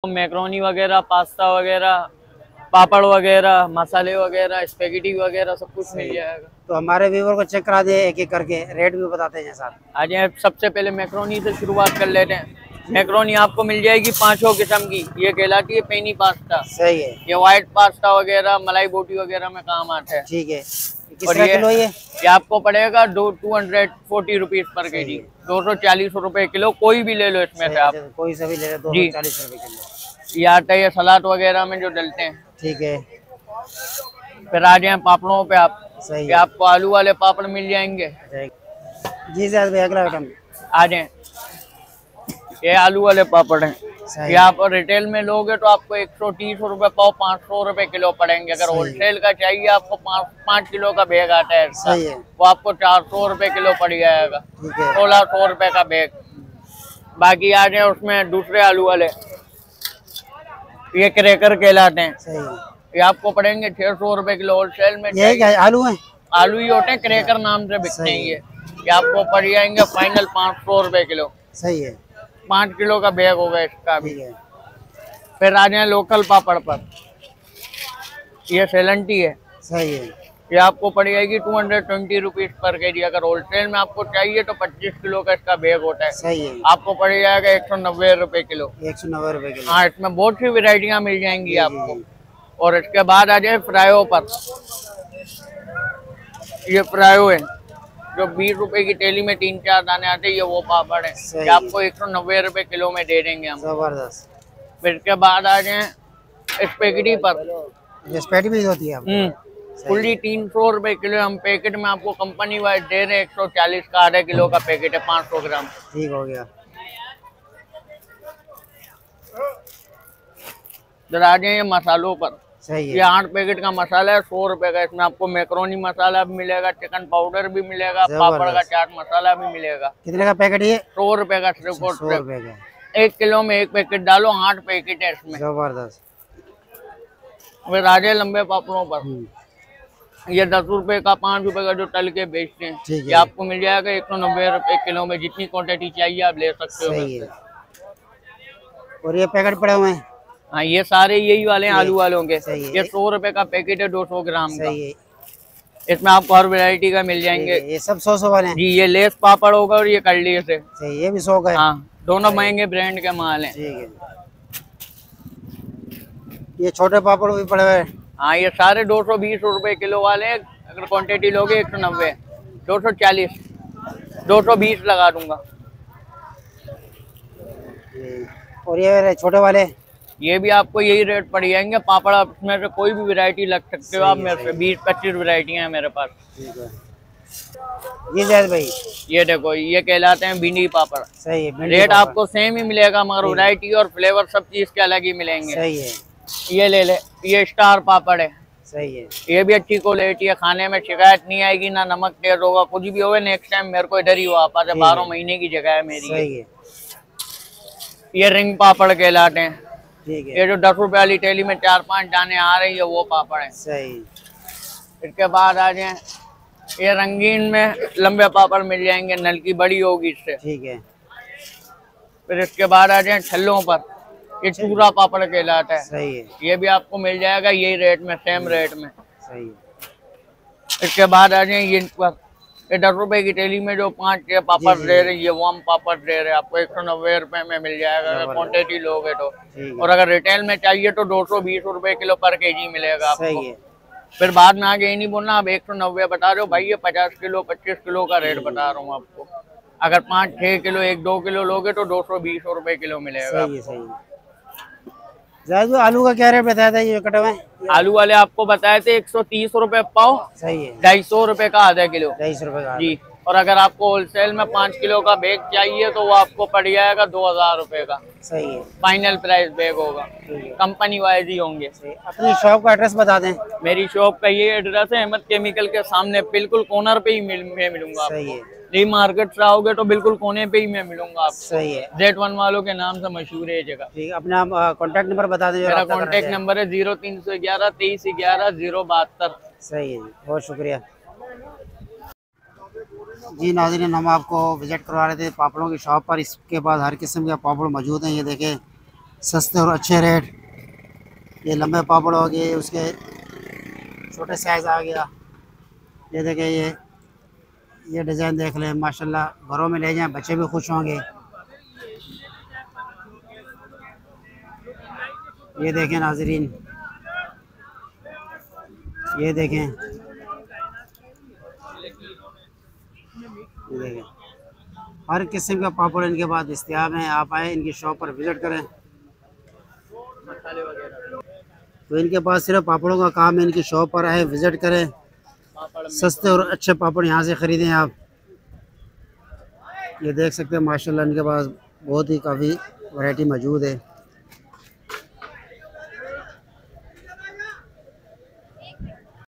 Macaroni वगैरह, pasta वगैरह, पापड़ वगैरह, मसाले वगैरह, स्पेगेटी वगैरह सब कुछ मिल जाएगा। तो हमारे व्यूवर को चेक करा दे, एक एक करके रेट भी बताते हैं साथ। आज सबसे पहले मैक्रोनी से शुरुआत कर लेते हैं। मैक्रोनी आपको मिल जाएगी 5 किस्म की। ये कहलाती है पेनी पास्ता। सही है। ये व्हाइट पास्ता वगैरह, मलाई बोटी वगैरह में काम आता है। ठीक है। और किस किलो ये आपको पड़ेगा 240 रुपीज पर केजी, 240 रुपए किलो। कोई भी ले लो इसमें से आप, कोई सा भी ले लो, 240 रुपए किलो। ये आता है ये सलाद वगैरह में जो डलते हैं। ठीक है। फिर आ जाए पापड़ों पे आप। सही है। आपको आलू वाले पापड़ मिल जाएंगे। जी सर, अगला आइटम आ जाए, ये आलू वाले पापड़ हैं। ये आप रिटेल में लोगे तो आपको 130 रुपए पाव, 500 रुपए किलो पड़ेंगे। अगर होलसेल का चाहिए आपको 5 किलो का बैग आता है इसका, वो आपको 400 रुपए किलो पड़ जाएगा, 1600 रुपए का बैग। बाकी आ जाए उसमें दूसरे आलू वाले, ये क्रैकर कहलाते हैं। ये आपको पड़ेंगे 600 रुपए किलो होलसेल में। ये क्या आलू है? आलू ही होते हैं, क्रैकर नाम से बिकते हैं ये आपको पड़ जाएंगे फाइनल 500 रुपए किलो। सही है। 5 किलो का बैग होगा इसका भी। फिर आ जाए लोकल पापड़ पर, ये सेलेंटी है। सही है। ये आपको पड़ जाएगी 220 रुपीज पर केजी। अगर होलसेल में आपको चाहिए तो 25 किलो का इसका बैग होता है। सही है। आपको पड़ जाएगा 190 रुपए किलो। 190 रुपए किलो। हाँ, इसमें बहुत सी वेराइटियां मिल जाएंगी आपको। और इसके बाद आ जाए फ्रायो पर, ये फ्रायो है जो 20 रुपए की थैली में 3-4 दाने आते हैं, ये वो पापड़ है। ये आपको 190 रुपए किलो में दे देंगे हम। जबरदस्त। फिर इसके बाद आ जाए स्पेगेटी पर, स्पेगेटी भी होती है फुल्ली 300 रुपए किलो। हम पैकेट में आपको कंपनी वाइज दे रहे हैं 140 का, आधा किलो का पैकेट है, 500 ग्राम। ठीक हो गया। जरा आ जाए मसालों पर। सही है। ये 8 पैकेट का मसाला है, 100 रुपए का। इसमें आपको मैक्रोनी मसाला भी मिलेगा, चिकन पाउडर भी मिलेगा, पापड़ का चाट मसाला भी मिलेगा। कितने का पैकेट ये? 100 रुपए का सिर्फ। 100 रुपए का। 1 किलो में 1 पैकेट डालो, 8 पैकेट है इसमें। जबरदस्त। फिर आ जाए लंबे पापड़ों पर, ये 10 रुपए का, 5 रुपए का जो तल के बेचते हैं, ये आपको मिल जाएगा 190 रुपए किलो में। जितनी क्वांटिटी चाहिए आप ले सकते हो। सही है। और ये पैकेट पड़े हुए हैं? हाँ, ये सारे यही वाले हैं आलू वालों के। ये 100 रुपए का पैकेट है, 200 ग्राम का। इसमें आपको हर वैरायटी का मिल जाएंगे। ये सब 100 वाले हैं जी। ये लेस पापड़ होगा और ये कड़ली से। ये भी 100 का है। हाँ, दोनों महंगे ब्रांड के माल हैं। ठीक है। ये छोटे पापड़ भी पड़े हुए हैं। हाँ, ये सारे 220 रुपए किलो वाले हैं। अगर क्वांटिटी लोगे 190, 240, 220 लगा दूंगा। और ये छोटे वाले, ये भी आपको यही रेट पड़ जाएंगे। पापड़ में से कोई भी वैरायटी लग सकते हो आप मेरे से। 20-25 वैरायटियां हैं मेरे पास। ठीक है। ये जैद भाई, ये देखो, ये कहलाते हैं भिंडी पापड़। सही है। रेट आपको सेम ही मिलेगा, मगर वैरायटी और फ्लेवर सब चीज के अलग ही मिलेंगे। सही है। ये ले ले, ये स्टार पापड़ है। सही है। ये भी अच्छी क्वालिटी है, खाने में शिकायत नहीं आएगी, ना नमक तेज होगा, कुछ भी होगा। नेक्स्ट टाइम मेरे को इधर ही वापस है, 12 महीने की जगह है मेरी। सही है। ये रिंग पापड़ कहलाते हैं। ठीक है। ये जो 10 रुपए वाली थैली में 4-5 दाने आ रही है, वो पापड़ है। सही। इसके बाद आ जाए, ये रंगीन में लंबे पापड़ मिल जाएंगे, नल की बड़ी होगी इससे। ठीक है। फिर इसके बाद आ जाए छल्लों पर, ये चूरा पापड़ कहलाता है। सही है। ये भी आपको मिल जाएगा यही रेट में, सेम रेट में। सही है। इसके बाद आ जाए ये पर, ये 10 रुपए की थैली में जो 5 पापड़ दे रहे, ये वाम पापड़ दे रहे, आपको 190 रुपए में मिल जाएगा अगर क्वांटिटी लोगे तो। और अगर रिटेल में चाहिए तो 220 रुपए किलो पर केजी मिलेगा आपको। सही है। फिर बाद में आगे ये नहीं बोलना आप 190 बता रहे हो भाई, ये 50 किलो 25 किलो का रेट बता रहा हूँ आपको। अगर 5-6 किलो 1-2 किलो लोगे तो 220 रुपए किलो मिलेगा। सही है। सही है। आलू का क्या रेट बताया था ये कटे हुए? आलू वाले आपको बताए थे 130 रुपए पाव। सही है। 250 रुपए का आधा किलो। 250 रुपए का जी। और अगर आपको होलसेल में 5 किलो का बैग चाहिए तो वो आपको पड़ जाएगा 2000 रुपए का। सही है। फाइनल प्राइस बैग होगा, कंपनी वाइज ही होंगे। अपनी शॉप का एड्रेस बता दें। मेरी शॉप का ये एड्रेस है, अहमद केमिकल के सामने, बिल्कुल कॉर्नर पे ही मैं मिलूंगा। सही है। री मार्केट से आओगे तो बिल्कुल कोने पे ही मैं मिलूंगा आपको। सही है। Z1 वालों के नाम से मशहूर है ये जगह। ठीक, अपना कॉन्टेक्ट नंबर बता दें। मेरा कॉन्टेक्ट नंबर है 0311 2311 072। सही है जी, बहुत शुक्रिया जी। नाज़रीन, हम आपको विजिट करवा रहे थे पापड़ों की शॉप पर। इसके बाद हर किस्म के पापड़ मौजूद हैं। ये देखें, सस्ते और अच्छे रेट। ये लंबे पापड़ हो गए, उसके छोटे साइज़ आ गया। ये देखें, ये डिज़ाइन देख लें, माशाल्लाह घरों में ले जाएं, बच्चे भी खुश होंगे। ये देखें नाजरीन, ये देखें, ये देखें, हर किस्म का पापड़ इनके पास दस्तयाब हैं। आप आए, इनकी शॉप पर विज़िट करें। तो इनके पास सिर्फ पापड़ों का काम है, इनकी शॉप पर आए, विज़िट करें। सस्ते और अच्छे पापड़ यहाँ से ख़रीदें आप। ये देख सकते हैं माशाल्लाह इनके पास बहुत ही काफ़ी वैरायटी मौजूद है।